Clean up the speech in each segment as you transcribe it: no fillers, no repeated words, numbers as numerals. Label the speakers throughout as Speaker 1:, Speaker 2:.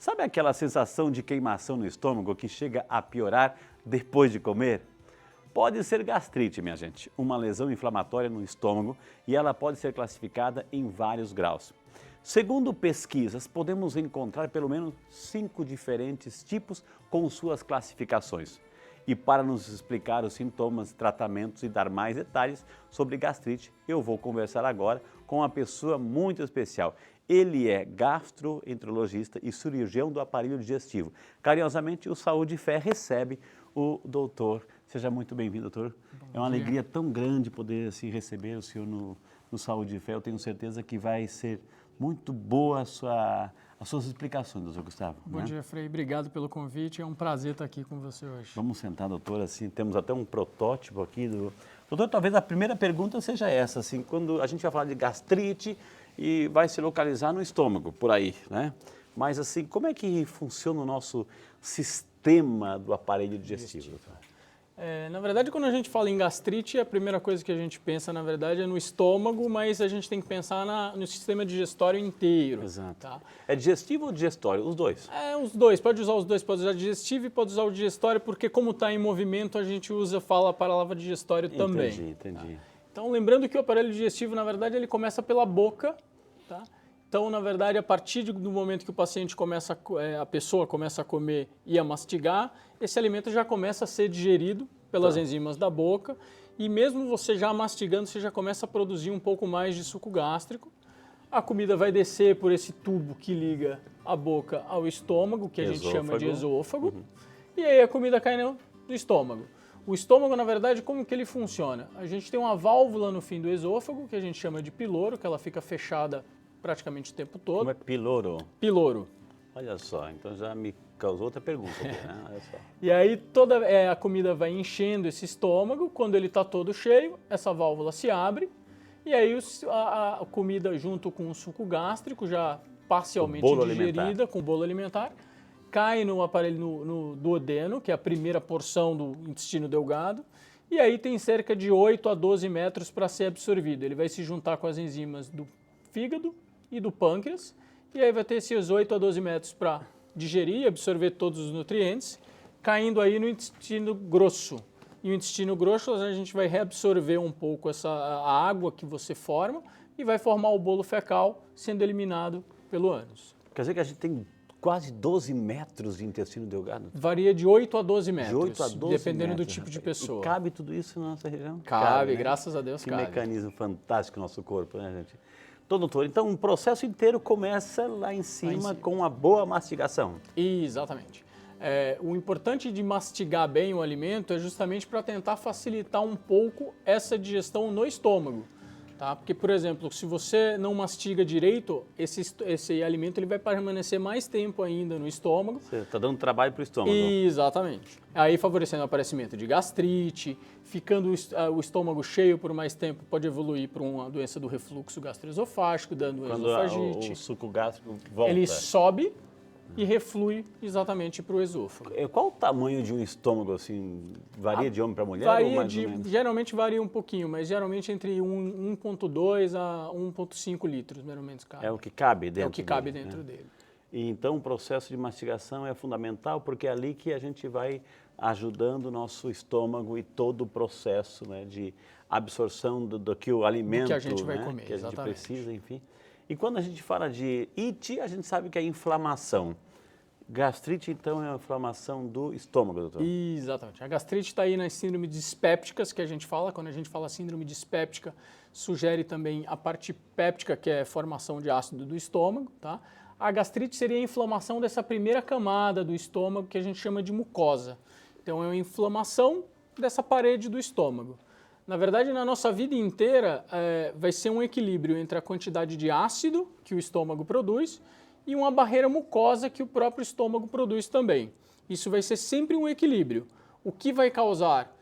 Speaker 1: Sabe aquela sensação de queimação no estômago que chega a piorar depois de comer? Pode ser gastrite, minha gente, uma lesão inflamatória no estômago, e ela pode ser classificada em vários graus. Segundo pesquisas, podemos encontrar pelo menos 5 diferentes tipos com suas classificações. E para nos explicar os sintomas, tratamentos e dar mais detalhes sobre gastrite, eu vou conversar agora com uma pessoa muito especial. Ele é gastroenterologista e cirurgião do aparelho digestivo. Carinhosamente, o Saúde e Fé recebe o doutor. Seja muito bem-vindo, doutor. É uma alegria tão grande poder assim, receber o senhor no Saúde e Fé. Eu tenho certeza que vai ser muito boa as suas explicações, doutor Gustavo.
Speaker 2: Bom dia, Frei. Obrigado pelo convite. É um prazer estar aqui com você hoje.
Speaker 1: Vamos sentar, doutor. Assim, temos até um protótipo aqui. Doutor, talvez a primeira pergunta seja essa. Assim, quando a gente vai falar de gastrite e vai se localizar no estômago, por aí, né? Mas, assim, como é que funciona o nosso sistema do aparelho digestivo, doutor?
Speaker 2: Na verdade, quando a gente fala em gastrite, a primeira coisa que a gente pensa, na verdade, é no estômago, mas a gente tem que pensar no sistema digestório inteiro.
Speaker 1: Exato.
Speaker 2: Tá?
Speaker 1: É digestivo ou digestório? Os dois?
Speaker 2: Os dois. Pode usar os dois. Pode usar digestivo e pode usar o digestório, porque como está em movimento, a gente fala a palavra digestório também.
Speaker 1: Entendi.
Speaker 2: Tá? Então, lembrando que o aparelho digestivo, na verdade, ele começa pela boca, tá? Então, na verdade, a partir do momento que o paciente a pessoa começa a comer e a mastigar, esse alimento já começa a ser digerido pelas enzimas da boca, e mesmo você já mastigando, você já começa a produzir um pouco mais de suco gástrico. A comida vai descer por esse tubo que liga a boca ao estômago, que a gente chama de esôfago, e aí a comida cai no estômago. O estômago, na verdade, como que ele funciona? A gente tem uma válvula no fim do esôfago, que a gente chama de piloro, que ela fica fechada praticamente o tempo todo.
Speaker 1: Como é piloro?
Speaker 2: Piloro.
Speaker 1: Olha só, então já me causou outra pergunta aqui, né? Olha só.
Speaker 2: E aí a comida vai enchendo esse estômago, quando ele está todo cheio, essa válvula se abre, e aí a comida junto com o suco gástrico, já parcialmente digerida, com o bolo alimentar, cai no aparelho, no duodeno, que é a primeira porção do intestino delgado, e aí tem cerca de 8 a 12 metros para ser absorvido. Ele vai se juntar com as enzimas do fígado e do pâncreas, e aí vai ter esses 8 a 12 metros para digerir e absorver todos os nutrientes, caindo aí no intestino grosso. E o intestino grosso a gente vai reabsorver um pouco a água que você forma e vai formar o bolo fecal, sendo eliminado pelo ânus.
Speaker 1: Quer dizer que a gente tem quase 12 metros de intestino delgado?
Speaker 2: Varia de 8 a 12 metros,
Speaker 1: de 8 a 12
Speaker 2: dependendo
Speaker 1: metros,
Speaker 2: do tipo de pessoa.
Speaker 1: E cabe tudo isso na nossa região?
Speaker 2: Cabe,
Speaker 1: né?
Speaker 2: Graças a Deus cabe.
Speaker 1: Que mecanismo fantástico no nosso corpo, né, gente? Então, doutor, então o processo inteiro começa lá em cima com a boa mastigação.
Speaker 2: Exatamente. O importante de mastigar bem o alimento é justamente para tentar facilitar um pouco essa digestão no estômago. Tá? Porque, por exemplo, se você não mastiga direito, esse alimento ele vai permanecer mais tempo ainda no estômago.
Speaker 1: Você está dando trabalho para o estômago.
Speaker 2: Exatamente. Aí favorecendo o aparecimento de gastrite, ficando o estômago cheio por mais tempo, pode evoluir para uma doença do refluxo gastroesofágico, dando esofagite.
Speaker 1: Quando o suco gástrico volta.
Speaker 2: Ele sobe e reflui exatamente para o esôfago.
Speaker 1: Qual o tamanho de um estômago, assim? Varia de homem para mulher ou mais ou menos?
Speaker 2: Geralmente varia um pouquinho, mas geralmente entre 1,2 a 1,5 litros, mais ou menos, cabe.
Speaker 1: É o que cabe dentro dele.
Speaker 2: É o que cabe dentro dele.
Speaker 1: E então o processo de mastigação é fundamental, porque é ali que a gente vai ajudando o nosso estômago e todo o processo, né, de absorção do que o alimento,
Speaker 2: que a gente vai comer,
Speaker 1: que a gente
Speaker 2: exatamente.
Speaker 1: precisa, enfim. E quando a gente fala de IT, a gente sabe que é inflamação. Gastrite, então, é a inflamação do estômago, doutor?
Speaker 2: Exatamente. A gastrite está aí nas síndromes dispépticas que a gente fala. Quando a gente fala síndrome dispéptica, sugere também a parte péptica, que é a formação de ácido do estômago, tá? A gastrite seria a inflamação dessa primeira camada do estômago, que a gente chama de mucosa. Então, é uma inflamação dessa parede do estômago. Na verdade, na nossa vida inteira, vai ser um equilíbrio entre a quantidade de ácido que o estômago produz e uma barreira mucosa que o próprio estômago produz também. Isso vai ser sempre um equilíbrio. O que vai causar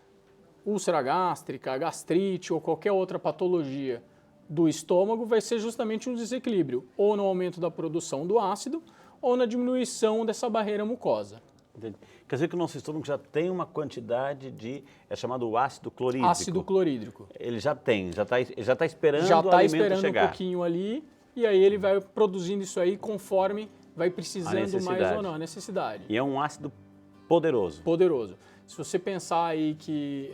Speaker 2: úlcera gástrica, gastrite ou qualquer outra patologia do estômago vai ser justamente um desequilíbrio, ou no aumento da produção do ácido, ou na diminuição dessa barreira mucosa.
Speaker 1: Entendi. Quer dizer que o nosso estômago já tem uma quantidade de, é chamado ácido clorídrico.
Speaker 2: Ácido clorídrico.
Speaker 1: Ele já tem, já está esperando
Speaker 2: já
Speaker 1: o alimento chegar.
Speaker 2: Um pouquinho ali, e aí ele vai produzindo isso aí conforme vai precisando mais ou não, a necessidade.
Speaker 1: E é um ácido poderoso.
Speaker 2: Poderoso. Se você pensar aí que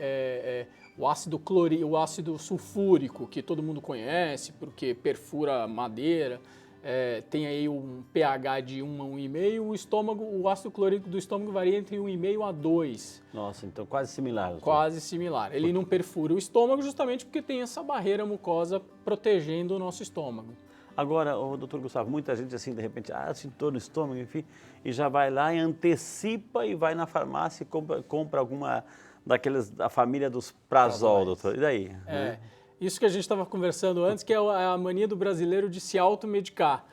Speaker 2: o ácido o ácido sulfúrico, que todo mundo conhece, porque perfura madeira, tem aí um pH de 1 a 1,5, o ácido clorídrico do estômago varia entre 1,5 a 2.
Speaker 1: Nossa, então quase similar. Doutor.
Speaker 2: Quase similar. Ele não perfura o estômago justamente porque tem essa barreira mucosa protegendo o nosso estômago.
Speaker 1: Agora, doutor Gustavo, muita gente assim, de repente, sinto no estômago, enfim, e já vai lá e antecipa e vai na farmácia e compra alguma daqueles, da família dos Prazol, doutor. E daí?
Speaker 2: Isso que a gente estava conversando antes, que é a mania do brasileiro de se automedicar.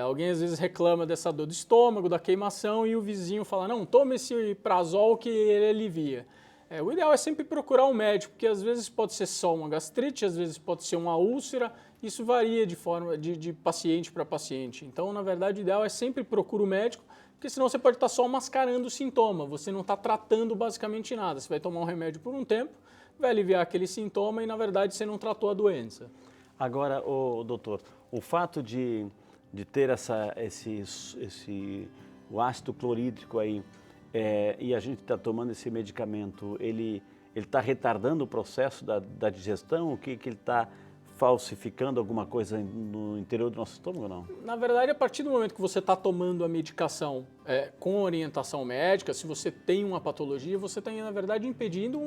Speaker 2: Alguém às vezes reclama dessa dor do estômago, da queimação, e o vizinho fala, não, toma esse Prazol que ele alivia. O ideal é sempre procurar um médico, porque às vezes pode ser só uma gastrite, às vezes pode ser uma úlcera, isso varia de paciente para paciente. Então, na verdade, o ideal é sempre procurar o médico, porque senão você pode estar só mascarando o sintoma, você não está tratando basicamente nada. Você vai tomar um remédio por um tempo, vai aliviar aquele sintoma e, na verdade, você não tratou a doença.
Speaker 1: Agora, doutor, o fato de ter o ácido clorídrico aí, e a gente está tomando esse medicamento, ele está retardando o processo da digestão? O que ele está falsificando alguma coisa no interior do nosso estômago ou não? Na
Speaker 2: verdade, a partir do momento que você está tomando a medicação com orientação médica, se você tem uma patologia, você está, na verdade, impedindo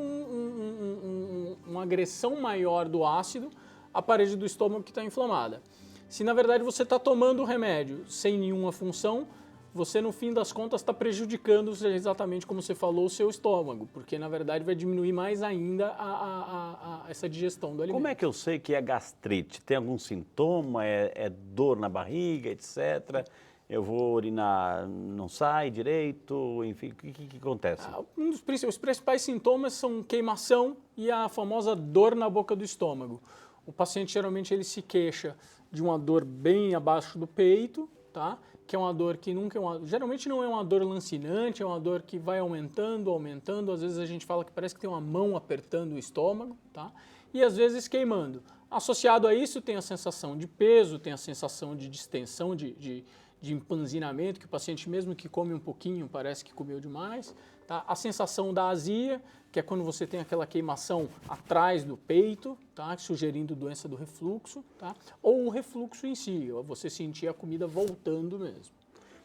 Speaker 2: uma agressão maior do ácido à parede do estômago que está inflamada. Se, na verdade, você está tomando o remédio sem nenhuma função, você, no fim das contas, está prejudicando, exatamente como você falou, o seu estômago, porque, na verdade, vai diminuir mais ainda essa digestão do alimento.
Speaker 1: Como é que eu sei que é gastrite? Tem algum sintoma? É dor na barriga, etc.? Eu vou urinar, não sai direito? Enfim, o que acontece?
Speaker 2: Os principais sintomas são queimação e a famosa dor na boca do estômago. O paciente, geralmente, ele se queixa de uma dor bem abaixo do peito, tá? Que é uma dor que geralmente não é uma dor lancinante, é uma dor que vai aumentando, às vezes a gente fala que parece que tem uma mão apertando o estômago, tá? E às vezes queimando. Associado a isso tem a sensação de peso, tem a sensação de distensão, de empanzinamento, que o paciente mesmo que come um pouquinho parece que comeu demais, tá? A sensação da azia, que é quando você tem aquela queimação atrás do peito, tá? Sugerindo doença do refluxo, tá? Ou o refluxo em si, você sentir a comida voltando mesmo.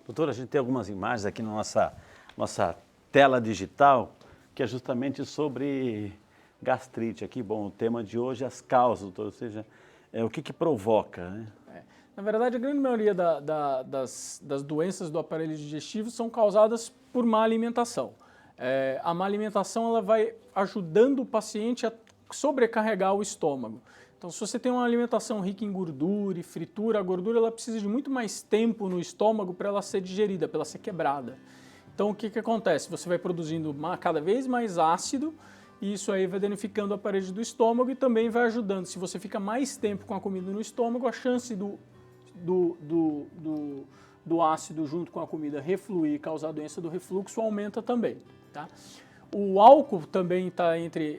Speaker 1: Doutor, a gente tem algumas imagens aqui na nossa tela digital, que é justamente sobre gastrite aqui. Bom, o tema de hoje é as causas, doutor, ou seja, o que provoca, né?
Speaker 2: Na verdade, a grande maioria das doenças do aparelho digestivo são causadas por má alimentação. A má alimentação ela vai ajudando o paciente a sobrecarregar o estômago. Então, se você tem uma alimentação rica em gordura e fritura, a gordura ela precisa de muito mais tempo no estômago para ela ser digerida, para ela ser quebrada. Então, o que acontece? Você vai produzindo cada vez mais ácido e isso aí vai danificando a parede do estômago e também vai ajudando. Se você fica mais tempo com a comida no estômago, a chance do ácido junto com a comida refluir e causar a doença do refluxo aumenta também, tá? O álcool também está entre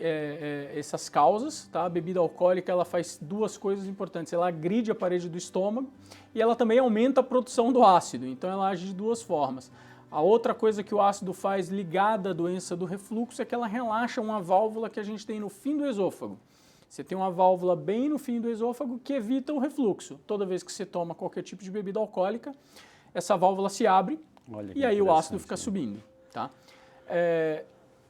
Speaker 2: essas causas, tá? A bebida alcoólica ela faz duas coisas importantes, ela agride a parede do estômago e ela também aumenta a produção do ácido, então ela age de duas formas. A outra coisa que o ácido faz ligada à doença do refluxo é que ela relaxa uma válvula que a gente tem no fim do esôfago. Você tem uma válvula bem no fim do esôfago que evita o refluxo. Toda vez que você toma qualquer tipo de bebida alcoólica, essa válvula se abre e aí o ácido fica subindo, tá?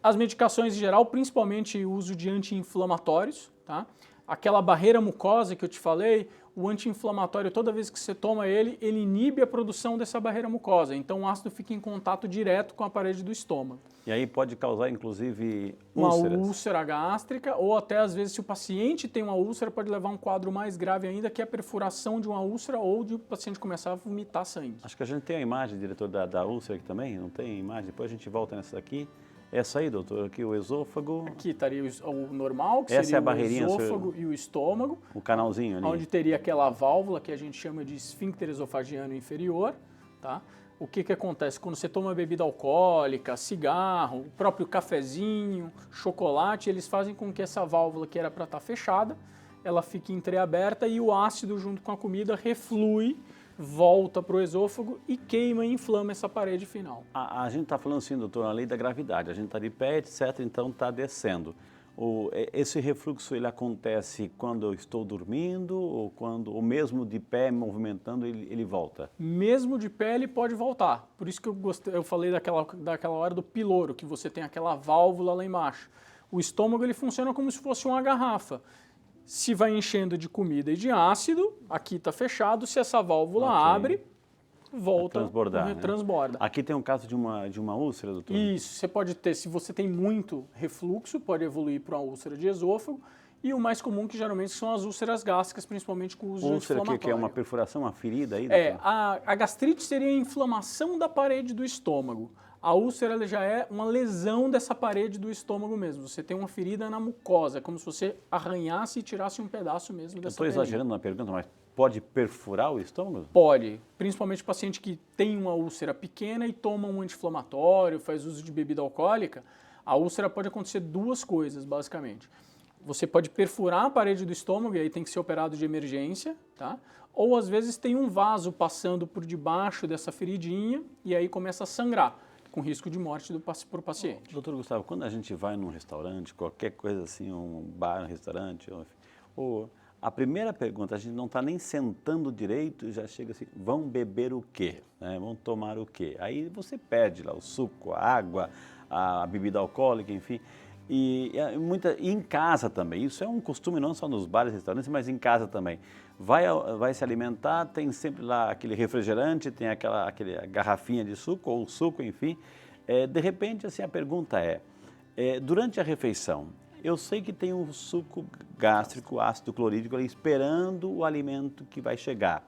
Speaker 2: As medicações em geral, principalmente o uso de anti-inflamatórios, tá? Aquela barreira mucosa que eu te falei, o anti-inflamatório, toda vez que você toma ele inibe a produção dessa barreira mucosa. Então o ácido fica em contato direto com a parede do estômago.
Speaker 1: E aí pode causar, inclusive,
Speaker 2: úlceras. Uma úlcera gástrica, ou até às vezes, se o paciente tem uma úlcera, pode levar a um quadro mais grave ainda, que é a perfuração de uma úlcera ou de o paciente começar a vomitar sangue.
Speaker 1: Acho que a gente tem a imagem, diretor, da úlcera aqui também, não tem imagem? Depois a gente volta nessa daqui. Essa aí, doutor, aqui o esôfago.
Speaker 2: Aqui estaria o normal, que
Speaker 1: essa
Speaker 2: seria
Speaker 1: é a barreirinha,
Speaker 2: o esôfago e o estômago.
Speaker 1: O canalzinho ali.
Speaker 2: Onde teria aquela válvula que a gente chama de esfíncter esofagiano inferior, tá? O que acontece? Quando você toma bebida alcoólica, cigarro, o próprio cafezinho, chocolate, eles fazem com que essa válvula que era para estar fechada, ela fique entreaberta e o ácido junto com a comida reflui volta para o esôfago e queima e inflama essa parede final.
Speaker 1: A gente está falando assim, doutor, a lei da gravidade. A gente está de pé, etc., então está descendo. Esse refluxo ele acontece quando eu estou dormindo ou mesmo de pé, movimentando, ele volta?
Speaker 2: Mesmo de pé ele pode voltar. Por isso que eu falei daquela hora do piloro, que você tem aquela válvula lá embaixo. O estômago ele funciona como se fosse uma garrafa. Se vai enchendo de comida e de ácido, aqui está fechado, se essa válvula abre, volta, transborda.
Speaker 1: Aqui tem um caso de uma úlcera, doutor?
Speaker 2: Isso, você pode ter, se você tem muito refluxo, pode evoluir para uma úlcera de esôfago, e o mais comum que geralmente são as úlceras gástricas, principalmente com o uso de anti-inflamatório.
Speaker 1: Que é uma perfuração, uma ferida aí?
Speaker 2: A gastrite seria a inflamação da parede do estômago. A úlcera ela já é uma lesão dessa parede do estômago mesmo. Você tem uma ferida na mucosa, como se você arranhasse e tirasse um pedaço mesmo dessa parede.
Speaker 1: Estou exagerando na pergunta, mas pode perfurar o estômago?
Speaker 2: Pode, principalmente o paciente que tem uma úlcera pequena e toma um anti-inflamatório, faz uso de bebida alcoólica. A úlcera pode acontecer duas coisas, basicamente. Você pode perfurar a parede do estômago e aí tem que ser operado de emergência, tá? Ou às vezes tem um vaso passando por debaixo dessa feridinha e aí começa a sangrar, com risco de morte para o paciente.
Speaker 1: Doutor Gustavo, quando a gente vai num restaurante, qualquer coisa assim, um bar, um restaurante, a primeira pergunta, a gente não está nem sentando direito e já chega assim, vão beber o quê? Vão tomar o quê? Aí você pede lá o suco, a água, a bebida alcoólica, enfim. E em casa também, isso é um costume não só nos bares e restaurantes, mas em casa também. Vai se alimentar, tem sempre lá aquele refrigerante, tem aquela garrafinha de suco ou suco, enfim. De repente, assim, a pergunta durante a refeição, eu sei que tem um suco gástrico, ácido clorídrico ali esperando o alimento que vai chegar.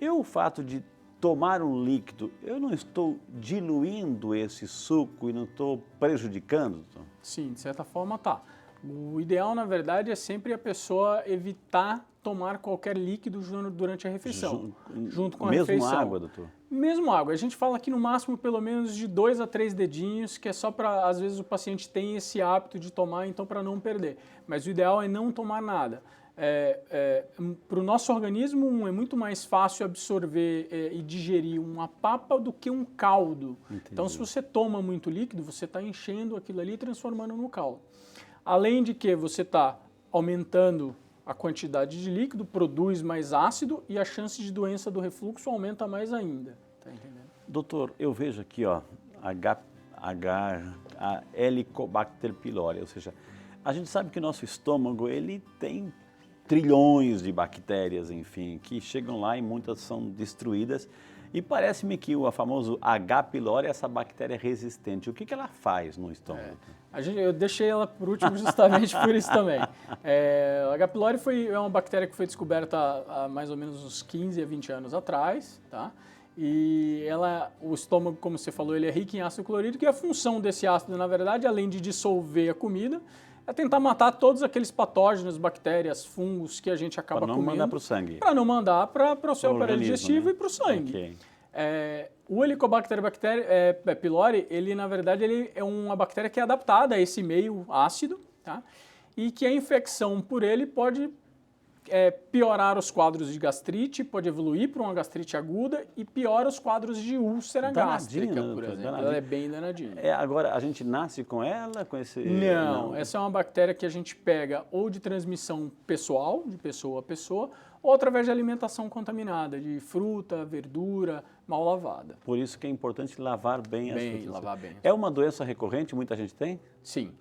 Speaker 1: O fato de tomar um líquido, eu não estou diluindo esse suco e não estou prejudicando?
Speaker 2: Sim, de certa forma tá. O ideal, na verdade, é sempre a pessoa evitar tomar qualquer líquido durante a refeição, junto com a refeição.
Speaker 1: Mesmo água, doutor?
Speaker 2: Mesmo água. A gente fala aqui no máximo pelo menos de 2 a 3 dedinhos, que é só para, às vezes, o paciente tem esse hábito de tomar, então para não perder. Mas o ideal é não tomar nada. Para o nosso organismo é muito mais fácil absorver e digerir uma papa do que um caldo. Entendi. Então, se você toma muito líquido, você está enchendo aquilo ali e transformando no caldo. Além de que você está aumentando a quantidade de líquido, produz mais ácido e a chance de doença do refluxo aumenta mais ainda. Tá entendendo?
Speaker 1: Doutor, eu vejo aqui, ó, a Helicobacter pylori, ou seja, a gente sabe que o nosso estômago, ele tem trilhões de bactérias, enfim, que chegam lá e muitas são destruídas. E parece-me que o famoso H. pylori, essa bactéria resistente, o que ela faz no estômago?
Speaker 2: Eu deixei ela por último justamente por isso também. O H. pylori é uma bactéria que foi descoberta há mais ou menos uns 15 a 20 anos atrás, tá? E o estômago, como você falou, ele é rico em ácido clorídrico e a função desse ácido, na verdade, além de dissolver a comida, é tentar matar todos aqueles patógenos, bactérias, fungos que a gente acaba comendo. Para não mandar para o sangue. Para não mandar para o seu aparelho digestivo, né? E para o sangue. Okay. O Helicobacter pylori, ele na verdade ele é uma bactéria que é adaptada a esse meio ácido, tá? E que a infecção por ele pode piorar os quadros de gastrite, pode evoluir para uma gastrite aguda e piora os quadros de úlcera gástrica, por exemplo. Ela é bem danadinha.
Speaker 1: Agora, a gente nasce com ela?
Speaker 2: Não, essa é uma bactéria que a gente pega ou de transmissão pessoal, de pessoa a pessoa, ou através de alimentação contaminada, de fruta, verdura, mal lavada.
Speaker 1: Por isso que é importante lavar bem as frutas.
Speaker 2: Lavar bem.
Speaker 1: É uma doença recorrente? Muita gente tem?
Speaker 2: Sim.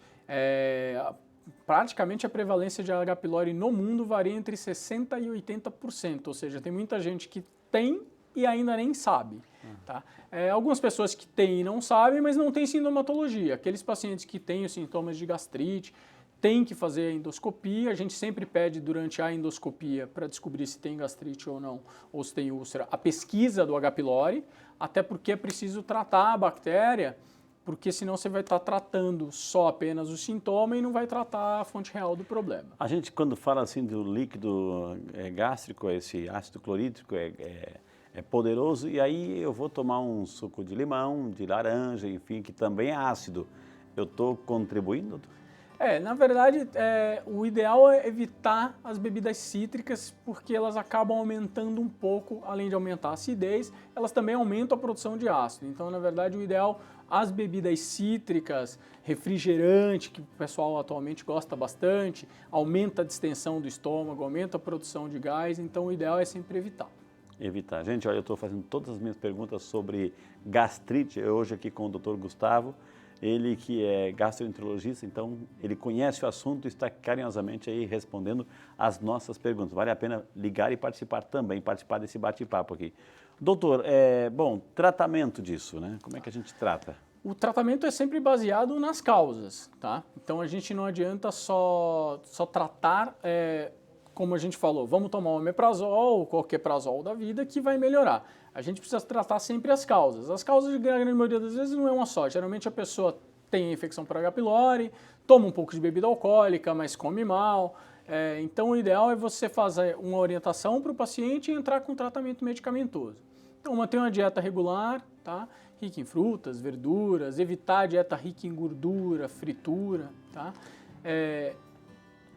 Speaker 2: Praticamente a prevalência de H. pylori no mundo varia entre 60% e 80%, ou seja, tem muita gente que tem e ainda nem sabe. Tá? Algumas pessoas que têm e não sabem, mas não têm sintomatologia. Aqueles pacientes que têm os sintomas de gastrite, têm que fazer a endoscopia, a gente sempre pede durante a endoscopia para descobrir se tem gastrite ou não, ou se tem úlcera, a pesquisa do H. pylori, até porque é preciso tratar a bactéria, porque senão você vai estar tratando só apenas o sintoma e não vai tratar a fonte real do problema.
Speaker 1: A gente, quando fala assim do líquido gástrico, esse ácido clorídrico é poderoso, e aí eu vou tomar um suco de limão, de laranja, enfim, que também é ácido. Eu estou contribuindo, doutor?
Speaker 2: Na verdade, o ideal é evitar as bebidas cítricas, porque elas acabam aumentando um pouco, além de aumentar a acidez, elas também aumentam a produção de ácido. Então, na verdade, o ideal, as bebidas cítricas, refrigerante, que o pessoal atualmente gosta bastante, aumenta a distensão do estômago, aumenta a produção de gás, então o ideal é sempre evitar.
Speaker 1: Evitar. Gente, olha, eu estou fazendo todas as minhas perguntas sobre gastrite, hoje aqui com o Dr. Gustavo, ele que é gastroenterologista, então ele conhece o assunto e está carinhosamente aí respondendo as nossas perguntas. Vale a pena ligar e participar também, participar desse bate-papo aqui. Doutor, bom, tratamento disso, né? Como é que a gente trata?
Speaker 2: O tratamento é sempre baseado nas causas, tá? Então a gente não adianta só tratar, como a gente falou, vamos tomar um omeprazol ou qualquer prazol da vida que vai melhorar. A gente precisa tratar sempre as causas. As causas, de grande maioria das vezes, não é uma só. Geralmente a pessoa tem a infecção por H. pylori, toma um pouco de bebida alcoólica, mas come mal. Então o ideal é você fazer uma orientação para o paciente e entrar com tratamento medicamentoso. Então manter uma dieta regular, tá? Rica em frutas, verduras, evitar a dieta rica em gordura, fritura, tá?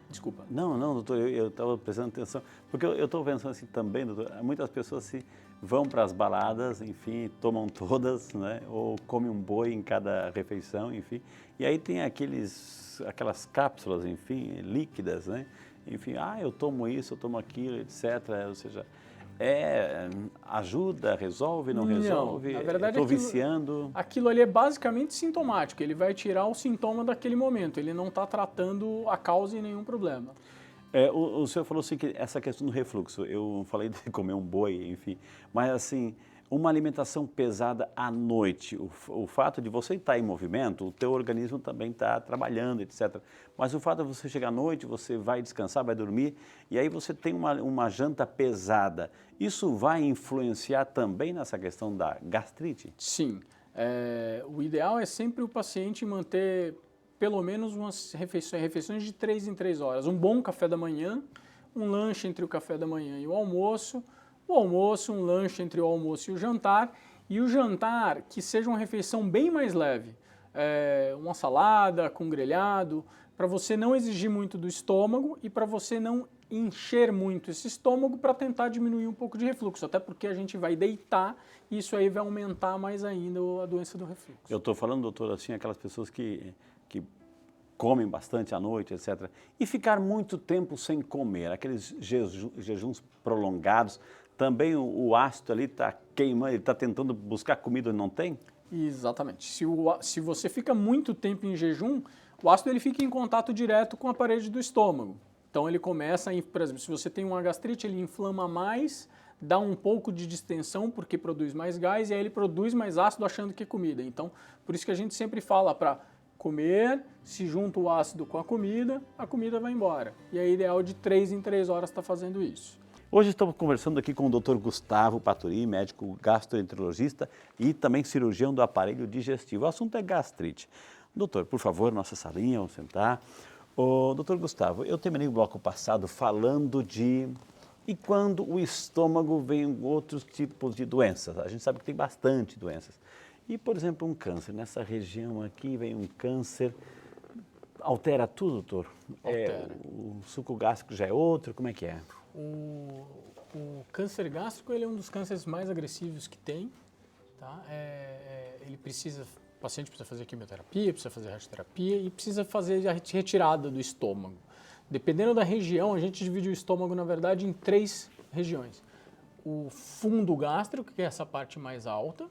Speaker 2: Desculpa.
Speaker 1: Não, doutor, eu estava prestando atenção, porque eu estou pensando assim também, doutor, muitas pessoas vão para as baladas, enfim, tomam todas, né, ou comem um boi em cada refeição, enfim, e aí tem aquelas cápsulas, enfim, líquidas, né, enfim, eu tomo isso, eu tomo aquilo, etc., ou seja, ajuda, resolve, não resolve,
Speaker 2: na verdade,
Speaker 1: estou viciando.
Speaker 2: Aquilo ali é basicamente sintomático, ele vai tirar o sintoma daquele momento, ele não está tratando a causa e nenhum problema.
Speaker 1: O senhor falou assim que essa questão do refluxo, eu falei de comer um boi, enfim, mas assim, uma alimentação pesada à noite, o fato de você estar em movimento, o teu organismo também está trabalhando, etc. Mas o fato de você chegar à noite, você vai descansar, vai dormir, e aí você tem uma janta pesada, isso vai influenciar também nessa questão da gastrite?
Speaker 2: Sim, o ideal é sempre o paciente manter pelo menos umas refeições de 3 em 3 horas. Um bom café da manhã, um lanche entre o café da manhã e o almoço, um lanche entre o almoço e o jantar que seja uma refeição bem mais leve. Uma salada com grelhado, para você não exigir muito do estômago e para você não encher muito esse estômago para tentar diminuir um pouco de refluxo, até porque a gente vai deitar e isso aí vai aumentar mais ainda a doença do refluxo.
Speaker 1: Eu estou falando, doutor, assim, aquelas pessoas que comem bastante à noite, etc. E ficar muito tempo sem comer, aqueles jejuns prolongados, também o ácido ali está queimando, ele está tentando buscar comida e não tem?
Speaker 2: Exatamente. Se você fica muito tempo em jejum, o ácido ele fica em contato direto com a parede do estômago. Então ele começa, por exemplo, se você tem uma gastrite, ele inflama mais, dá um pouco de distensão porque produz mais gás e aí ele produz mais ácido achando que é comida. Então, por isso que a gente sempre fala para comer, se junta o ácido com a comida vai embora. E é ideal de 3 em 3 horas estar fazendo isso.
Speaker 1: Hoje estamos conversando aqui com o Dr. Gustavo Paturi, médico gastroenterologista e também cirurgião do aparelho digestivo. O assunto é gastrite. Doutor, por favor, nossa salinha, vamos sentar. Doutor Gustavo, eu terminei o bloco passado falando e quando o estômago vem outros tipos de doenças. A gente sabe que tem bastante doenças. E, por exemplo, um câncer. Nessa região aqui vem um câncer. Altera tudo, doutor?
Speaker 2: Altera.
Speaker 1: O suco gástrico já é outro? Como é que é?
Speaker 2: O câncer gástrico ele é um dos cânceres mais agressivos que tem. Tá? O paciente precisa fazer quimioterapia, precisa fazer radioterapia e precisa fazer a retirada do estômago. Dependendo da região, a gente divide o estômago, na verdade, em 3 regiões. O fundo gástrico, que é essa parte mais alta,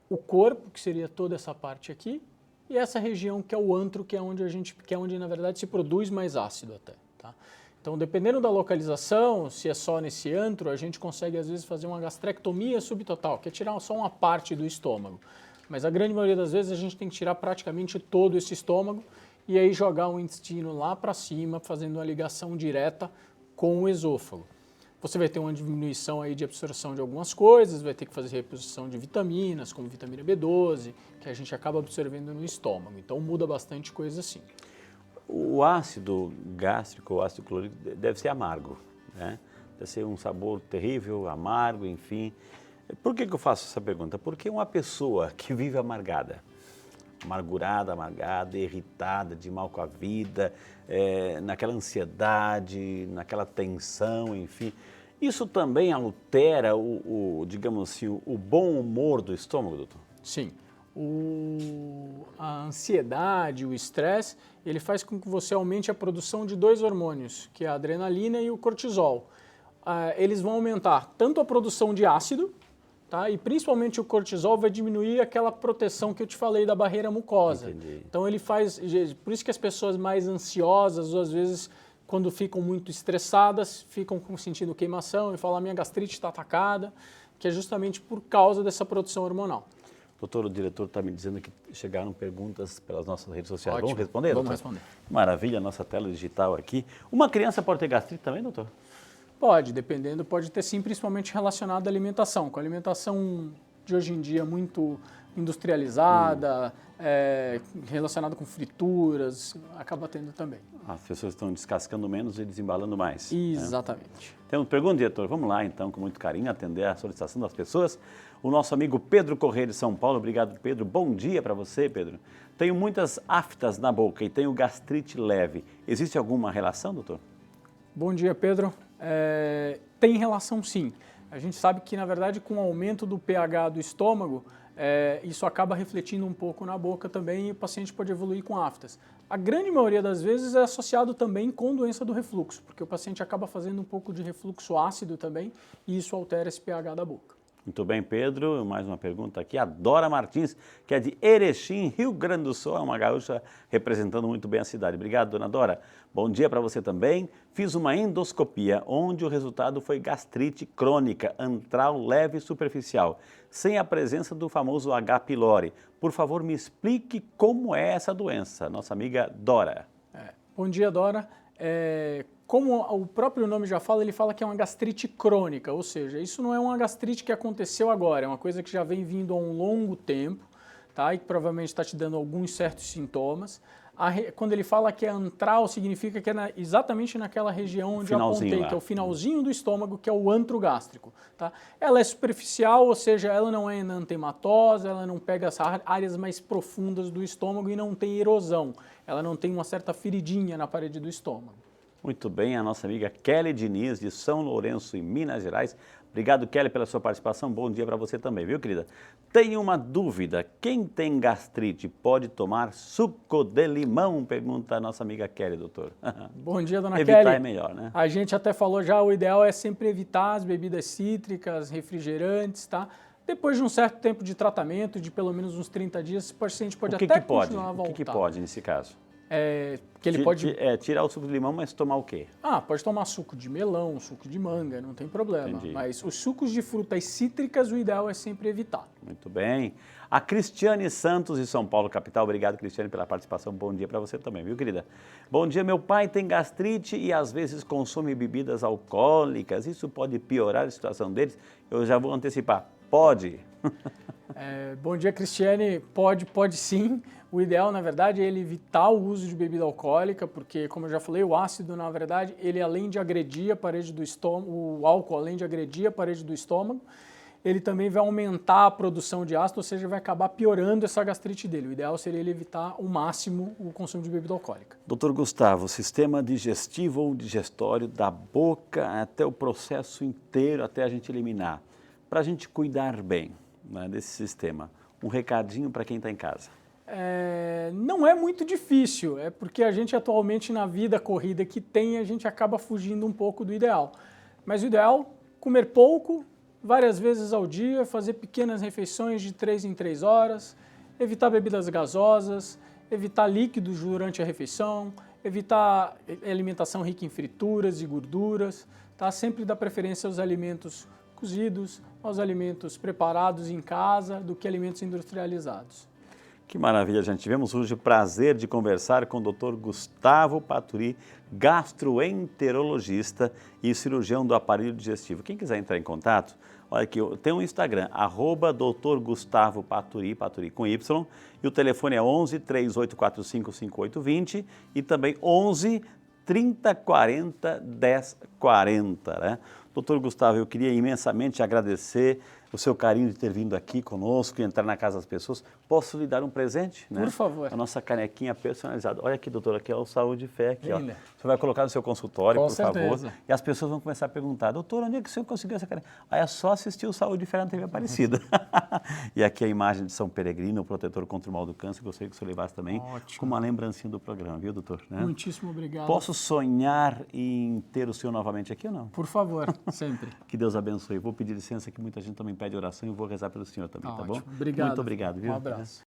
Speaker 2: o corpo, que seria toda essa parte aqui, e essa região que é o antro, que é onde na verdade se produz mais ácido até, tá? Então, dependendo da localização, se é só nesse antro, a gente consegue às vezes fazer uma gastrectomia subtotal, que é tirar só uma parte do estômago. Mas a grande maioria das vezes a gente tem que tirar praticamente todo esse estômago e aí jogar o intestino lá para cima, fazendo uma ligação direta com o esôfago. Você vai ter uma diminuição aí de absorção de algumas coisas, vai ter que fazer reposição de vitaminas, como vitamina B12, que a gente acaba absorvendo no estômago. Então muda bastante coisa assim.
Speaker 1: O ácido gástrico, o ácido clorídrico, deve ser amargo, né? Deve ser um sabor terrível, amargo, enfim. Por que eu faço essa pergunta? Porque uma pessoa que vive amargada, amargada, irritada, de mal com a vida, naquela ansiedade, naquela tensão, enfim. Isso também altera digamos assim, o bom humor do estômago, doutor?
Speaker 2: Sim. A ansiedade, o estresse, ele faz com que você aumente a produção de dois hormônios, que é a adrenalina e o cortisol. Eles vão aumentar tanto a produção de ácido, tá? E principalmente o cortisol vai diminuir aquela proteção que eu te falei da barreira mucosa.
Speaker 1: Entendi.
Speaker 2: Então ele faz, por isso que as pessoas mais ansiosas, ou às vezes quando ficam muito estressadas, ficam sentindo queimação e falam, a minha gastrite está atacada, que é justamente por causa dessa produção hormonal.
Speaker 1: Doutor, o diretor está me dizendo que chegaram perguntas pelas nossas redes sociais.
Speaker 2: Ótimo.
Speaker 1: Vamos responder,
Speaker 2: Vamos
Speaker 1: doutor?
Speaker 2: responder.
Speaker 1: Maravilha, nossa tela digital aqui. Uma criança pode ter gastrite também, doutor?
Speaker 2: Pode, dependendo, pode ter sim, principalmente relacionado à alimentação. Com a alimentação de hoje em dia muito industrializada, relacionada com frituras, acaba tendo também.
Speaker 1: As pessoas estão descascando menos e desembalando mais.
Speaker 2: Exatamente.
Speaker 1: Né? Temos pergunta, diretor? Vamos lá, então, com muito carinho, atender a solicitação das pessoas. O nosso amigo Pedro Corrêa de São Paulo. Obrigado, Pedro. Bom dia para você, Pedro. Tenho muitas aftas na boca e tenho gastrite leve. Existe alguma relação, doutor?
Speaker 2: Bom dia, Pedro. Tem relação, sim. A gente sabe que, na verdade, com o aumento do pH do estômago, isso acaba refletindo um pouco na boca também e o paciente pode evoluir com aftas. A grande maioria das vezes é associado também com doença do refluxo, porque o paciente acaba fazendo um pouco de refluxo ácido também e isso altera esse pH da boca.
Speaker 1: Muito bem, Pedro. Mais uma pergunta aqui. A Dora Martins, que é de Erechim, Rio Grande do Sul, é uma gaúcha representando muito bem a cidade. Obrigado, dona Dora. Bom dia para você também. Fiz uma endoscopia, onde o resultado foi gastrite crônica, antral leve e superficial, sem a presença do famoso H. pylori. Por favor, me explique como é essa doença. Nossa amiga Dora.
Speaker 2: Bom dia, Dora. Como o próprio nome já fala, ele fala que é uma gastrite crônica, ou seja, isso não é uma gastrite que aconteceu agora, é uma coisa que já vem vindo há um longo tempo, tá? E que provavelmente está te dando alguns certos sintomas. Quando ele fala que é antral, significa que é exatamente naquela região onde eu apontei, que é o finalzinho do estômago, que é o antro gástrico. Tá? Ela é superficial, ou seja, ela não é enantematosa, ela não pega as áreas mais profundas do estômago e não tem erosão. Ela não tem uma certa feridinha na parede do estômago.
Speaker 1: Muito bem, a nossa amiga Kelly Diniz, de São Lourenço, em Minas Gerais. Obrigado, Kelly, pela sua participação. Bom dia para você também, viu, querida? Tenho uma dúvida. Quem tem gastrite pode tomar suco de limão? Pergunta a nossa amiga Kelly, doutor.
Speaker 2: Bom dia, dona
Speaker 1: Evitar
Speaker 2: Kelly.
Speaker 1: é melhor, né?
Speaker 2: A gente até falou já, o ideal é sempre evitar as bebidas cítricas, refrigerantes, tá? Depois de um certo tempo de tratamento, de pelo menos uns 30 dias, o paciente pode até continuar a voltar.
Speaker 1: O que pode nesse caso?
Speaker 2: Que ele pode...
Speaker 1: tirar o suco de limão, mas tomar o quê?
Speaker 2: Pode tomar suco de melão, suco de manga, não tem problema.
Speaker 1: Entendi.
Speaker 2: Mas os sucos de frutas cítricas, o ideal é sempre evitar.
Speaker 1: Muito bem. A Cristiane Santos, de São Paulo, capital. Obrigado, Cristiane, pela participação. Bom dia para você também, viu, querida? Bom dia, meu pai tem gastrite e às vezes consome bebidas alcoólicas. Isso pode piorar a situação deles? Eu já vou antecipar. Pode.
Speaker 2: Bom dia, Cristiane. Pode sim. O ideal, na verdade, é ele evitar o uso de bebida alcoólica, porque, como eu já falei, o ácido, na verdade, ele além de agredir a parede do estômago, o álcool, além de agredir a parede do estômago, ele também vai aumentar a produção de ácido, ou seja, vai acabar piorando essa gastrite dele. O ideal seria ele evitar ao máximo o consumo de bebida alcoólica.
Speaker 1: Doutor Gustavo, o sistema digestivo ou digestório da boca até o processo inteiro, até a gente eliminar. Para a gente cuidar bem, né, desse sistema, um recadinho para quem está em casa.
Speaker 2: Não é muito difícil, é porque a gente atualmente na vida corrida que tem, a gente acaba fugindo um pouco do ideal. Mas o ideal, comer pouco, várias vezes ao dia, fazer pequenas refeições de 3 em 3 horas, evitar bebidas gasosas, evitar líquidos durante a refeição, evitar alimentação rica em frituras e gorduras, tá? Sempre dar preferência aos alimentos cozidos, aos alimentos preparados em casa, do que alimentos industrializados.
Speaker 1: Que maravilha, gente. Tivemos hoje o prazer de conversar com o Dr. Gustavo Paturi, gastroenterologista e cirurgião do aparelho digestivo. Quem quiser entrar em contato, olha aqui, tem um Instagram, @Dr. Gustavo Paturi, Paturi com Y, e o telefone é 11 3845 5820 e também 11 3040 1040, né? Doutor Gustavo, eu queria imensamente agradecer o seu carinho de ter vindo aqui conosco e entrar na casa das pessoas. Posso lhe dar um presente? Né?
Speaker 2: Por favor.
Speaker 1: A nossa canequinha personalizada. Olha aqui, doutor, aqui é o Saúde e Fé. Aqui, ó.
Speaker 2: Linda.
Speaker 1: Você vai colocar no seu consultório,
Speaker 2: Com
Speaker 1: por
Speaker 2: certeza.
Speaker 1: favor. E as pessoas vão começar a perguntar, doutor, onde é que o senhor conseguiu essa caneca? Aí é só assistir o Saúde e Fé na TV Aparecida. E aqui a imagem de São Peregrino, o protetor contra o mal do câncer. Gostaria que o senhor levasse também.
Speaker 2: Ótimo.
Speaker 1: Com uma lembrancinha do programa, viu, doutor? Né?
Speaker 2: Muitíssimo obrigado.
Speaker 1: Posso sonhar em ter o senhor novamente aqui ou não?
Speaker 2: Por favor, sempre.
Speaker 1: Que Deus abençoe. Vou pedir licença que muita gente também pede oração e vou rezar pelo senhor também, tá bom?
Speaker 2: Ótimo. Obrigado.
Speaker 1: Muito obrigado, viu?
Speaker 2: Um abraço.